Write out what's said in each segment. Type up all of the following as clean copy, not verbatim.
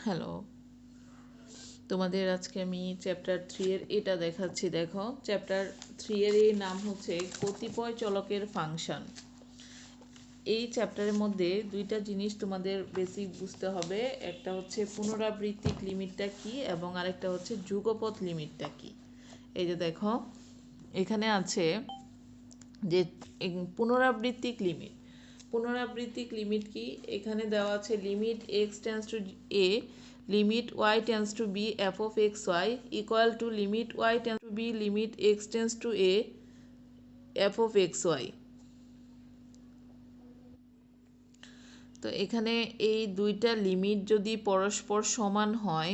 Hello, তোমাদের আজকে আমি চ্যাপ্টার 3 এর এটা দেখাচ্ছি। দেখো, চ্যাপ্টার 3 এর এই নাম হচ্ছে কতিপয় চলকের ফাংশন। এই চ্যাপ্টারের মধ্যে দুইটা জিনিস তোমাদের বেসিক বুঝতে হবে। একটা হচ্ছে পুনরাবৃত্তিক লিমিটটা কি এবং আরেকটা হচ্ছে যুগপৎ লিমিটটা কি। এই যে দেখো, এখানে আছে যে পুনরাবৃত্তিক লিমিট। পুনরাবৃত্তিক লিমিট কি? এখানে দেওয়া আছে limit x tends to a, limit Y tends to b f of x y equal to limit Y tends to b limit x tends to A F of x y. তো এখানে এই দুইটা limit যদি পরস্পর সমান হয়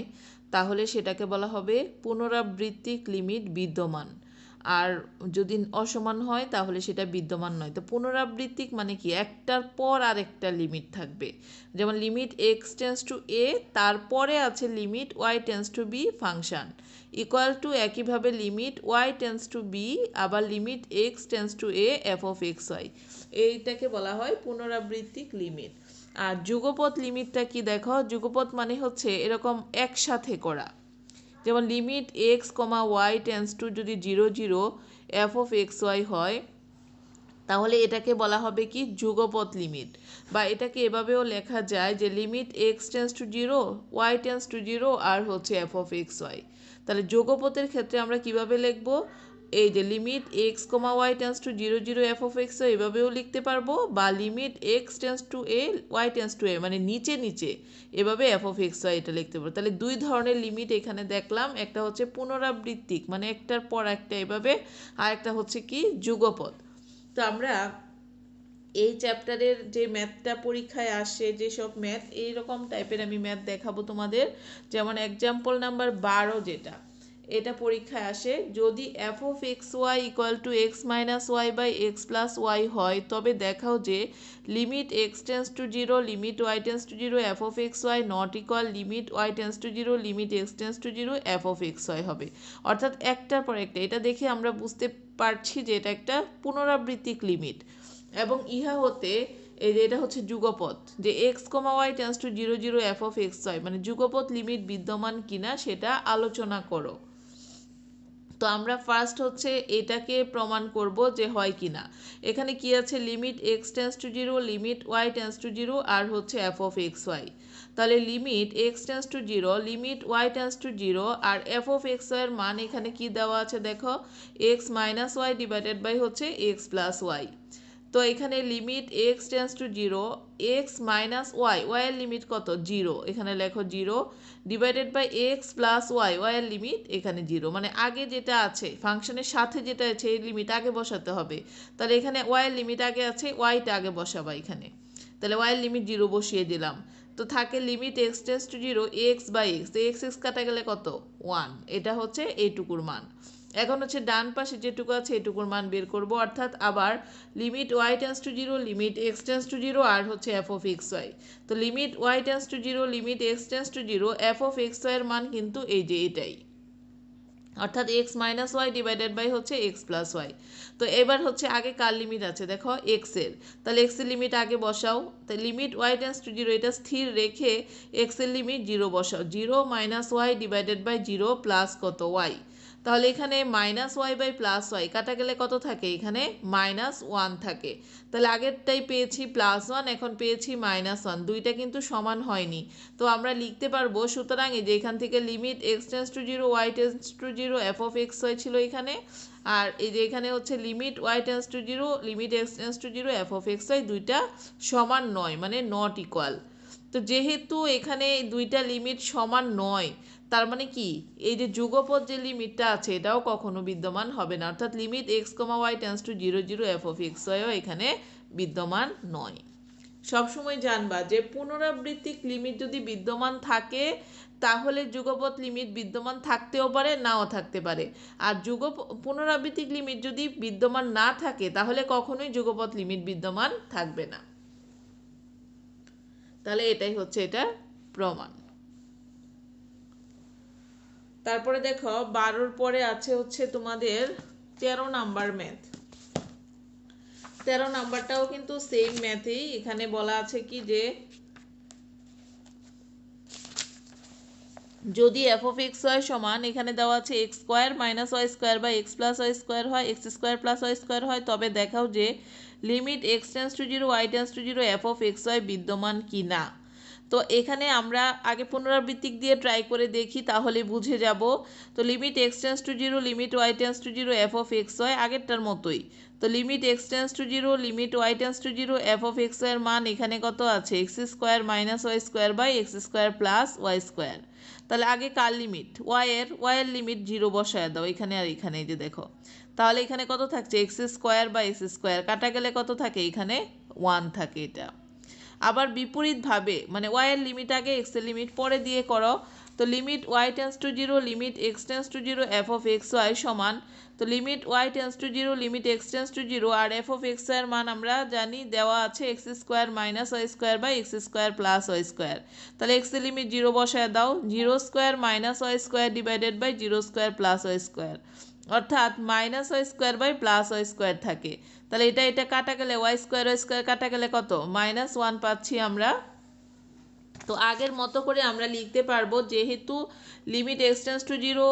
তাহলে সেটাকে বলা হবে পুনরাবৃত্তিক লিমিট বিদ্যমান, আর যদি অসমান হয় তাহলে সেটা বিদ্যমান নয়। তো পুনরাবৃত্তিক মানে কি? একটার পর আরেকটা লিমিট থাকবে। যেমন limit x tends to A, তারপরে আছে limit Y tends to B function equal to একইভাবে limit Y tends to B আবার limit x tends to A F of x Y. এইটাকে বলা হয় পুনরাবৃত্তিক লিমিট। আর যুগপৎ লিমিটটা কি? দেখো, যুগপৎ মানে হচ্ছে এরকম একসাথে করা। যেমন limit x comma Y tends to যদি 0 0 এফ অফ এক্স ওয়াই হয় তাহলে এটাকে বলা হবে কি? যুগপৎ লিমিট। বা এটাকে এভাবেও লেখা যায় যে limit x tends to 0 y tends to 0 আর হচ্ছে এফ অফ এক্স ওয়াই। তাহলে যুগপথের ক্ষেত্রে আমরা কিভাবে লিখবো? এই যে limit x comma Y tends to 0 0 F of x Y এভাবেও লিখতে পারবো, বা limit x tends to A Y tends to A মানে নিচে নিচে এভাবে এফ অফ এক্স ওয়াই এটা লিখতে পারবো। তাহলে দুই ধরনের লিমিট এখানে দেখলাম, একটা হচ্ছে পুনরাবৃত্তিক মানে একটার পর একটা এভাবে, আর একটা হচ্ছে কি? যুগপৎ। তো আমরা এই চ্যাপ্টারের যে ম্যাথটা পরীক্ষায় আসে, যেসব ম্যাথ এইরকম টাইপের আমি ম্যাথ দেখাবো তোমাদের। যেমন এক্সাম্পল নাম্বার 12 যেটা, এটা পরীক্ষায় আসে, যদি f of x y equal to x minus y by x plus y হয় তবে দেখাও যে limit x tends to 0 limit Y tends to 0 F of x y not equal limit Y tends to 0 limit x tends to 0 F of x y হবে। অর্থাৎ একটার পর একটা। এটা দেখে আমরা বুঝতে পারছি যে এটা একটা পুনরাবৃত্তিক লিমিট। এবং ইহা হতে এই যে এটা হচ্ছে যুগপৎ, যে x comma Y tends to 0 0 F of x y মানে যুগপৎ লিমিট বিদ্যমান কিনা সেটা আলোচনা করো। তো আমরা ফার্স্ট হচ্ছে এটাকে প্রমাণ করব যে হয় কিনা। এখানে কি আছে? Limit x tends to 0 limit Y tends to 0 আর হচ্ছে এফ অফ এক্স ওয়াই। তাহলে limit x tends to 0 limit Y tends to 0 আর এফ অফ এক্স ওয়াইয়ের মান এখানে কি দেওয়া আছে? দেখো, x minus y divided by হচ্ছে এক্স প্লাস ওয়াই। তো এখানে limit x tends to 0 x minus y, ওয়াইয়ের লিমিট কত? 0, এখানে লেখো 0 divided by x plus Y, ওয়াইয়ের লিমিট এখানে 0, মানে আগে যেটা আছে ফাংশনের সাথে যেটা আছে এই লিমিট আগে বসাতে হবে। তাহলে এখানে ওয়াইয়ের লিমিট আগে আছে, ওয়াইটা আগে বসাবা এখানে। তাহলে ওয়াইয়ের লিমিট 0 বসিয়ে দিলাম। তো থাকে limit x tends to 0 x by x, তো এক্স এক্স কাটা গেলে কত? 1, এটা হচ্ছে এইটুকুর মান। এখন হচ্ছে ডান পাশে যেটুকু আছে এটুকুর মান বের করব, অর্থাৎ আবার limit Y tends to 0 limit x tends to 0 আর হচ্ছে এফ অফ এক্স ওয়াই। তো limit Y tends to 0 limit x tends to 0 F of x y এর মান কিন্তু এই যে এটাই, অর্থাৎ x minus y divided by হচ্ছে এক্স প্লাস ওয়াই। তো এবার হচ্ছে আগে কার লিমিট আছে? দেখো এক্স এর, তাহলে এক্স এর লিমিট আগে বসাও। তাই লিমিট ওয়াই টেন্স টু 0 এটা স্থির রেখে এক্স এর লিমিট 0 বসাও। 0 minus y divided by 0 plus কত? ওয়াই। তাহলে এখানে minus y by plus y কাটা গেলে কত থাকে? এখানে -1 থাকে। তাহলে আগেরটাই পেয়েছি +1, এখন পেয়েছি -1, দুইটা কিন্তু সমান হয়নি। তো আমরা লিখতে পারবো সুতরাং এই যে এখান থেকে limit x tends to 0 y tends to 0 F of x y ছিল এখানে, আর এই যে এখানে হচ্ছে limit Y tends to 0 limit x tends to 0 F of x y, দুইটা সমান নয় মানে নট ইকুয়াল। তো যেহেতু এখানে দুইটা লিমিট সমান নয়, তার মানে কি এই যে যুগপৎ যে লিমিটটা আছে এটাও কখনো বিদ্যমান হবে না, অর্থাৎ limit x comma Y tends to 0 0 F of x ওয়াইও এখানে বিদ্যমান নয়। সবসময় জানবা যে পুনরাবৃত্তিক লিমিট যদি বিদ্যমান থাকে তাহলে যুগপৎ লিমিট বিদ্যমান থাকতেও পারে নাও থাকতে পারে, আর পুনরাবৃত্তিক লিমিট যদি বিদ্যমান না থাকে তাহলে কখনোই যুগপৎ লিমিট বিদ্যমান থাকবে না। তাহলে এটাই হচ্ছে এটা প্রমাণ। তারপরে দেখো 12-র পরে আছে হচ্ছে তোমাদের 13 নাম্বার ম্যাথ। 13 নাম্বারটাও কিন্তু সেম ম্যাথেই। এখানে বলা আছে কি যে যদি এফ অফ এক্স ওয়াই সমান এখানে দেওয়া আছে x square minus y square বা এক্স প্লাস ওয়াই স্কোয়ার হয়, x square plus y square হয়, তবে দেখাও যে limit x tends to zero y tends to zero f of x y বিদ্যমান কি না। তো এখানে আমরা আগে পুনরাবৃত্তিক দিয়ে ট্রাই করে দেখি, তাহলে বুঝে যাব। তো limit x tends to zero limit Y tends to zero f of x y আগেরটার মতোই। তো limit x tends to zero limit Y tends to zero f of x ওয়াইয়ের মান এখানে কত আছে, x square minus y square by x square plus y square. তাহলে আগে কার লিমিট, ওয়াইয়ের লিমিট জিরো বসায় দাও এখানে আর এখানে, এই যে দেখো। তাহলে এখানে কত থাকছে, এক্স স্কোয়ার বা এক্স স্কোয়ার কাটা গেলে কত থাকে, এখানে 1 থাকে। এটা আবার বিপরীতভাবে মানে ওয়াইয়ের লিমিট আগে এক্সের লিমিট পরে দিয়ে করো। তো limit Y tends to zero limit x tends to zero f of x y সমান, তো limit Y tends to zero limit x tends to zero আর এফ অফ এক্স ওয়াইয়ের মান আমরা জানি দেওয়া আছে x square minus y square by x square plus y square. তাহলে এক্সের লিমিট জিরো বসায় দাও, zero square minus y square divided by zero square plus y square, অর্থাৎ minus y square by plus y square থাকে। তাহলে এটা কাটা গেলে ওয়াই স্কোয়ার কাটা গেলে কত, -1 পাচ্ছি আমরা। তো আগের মতো করে আমরা লিখতে পারবো, যেহেতু limit x tends to zero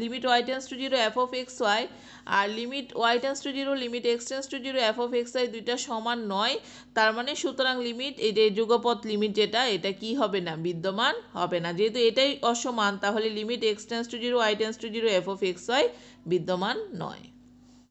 limit Y tends to zero f of x y আর limit Y tends to zero limit x tends to zero f of x y দুইটা সমান নয়। তার মানে সুতরাং লিমিট এই যে যুগপৎ লিমিট যেটা, এটা কি হবে না, বিদ্যমান হবে না। যেহেতু এটাই অসমান, তাহলে limit x tends to zero y tends to zero f of x y বিদ্যমান নয়।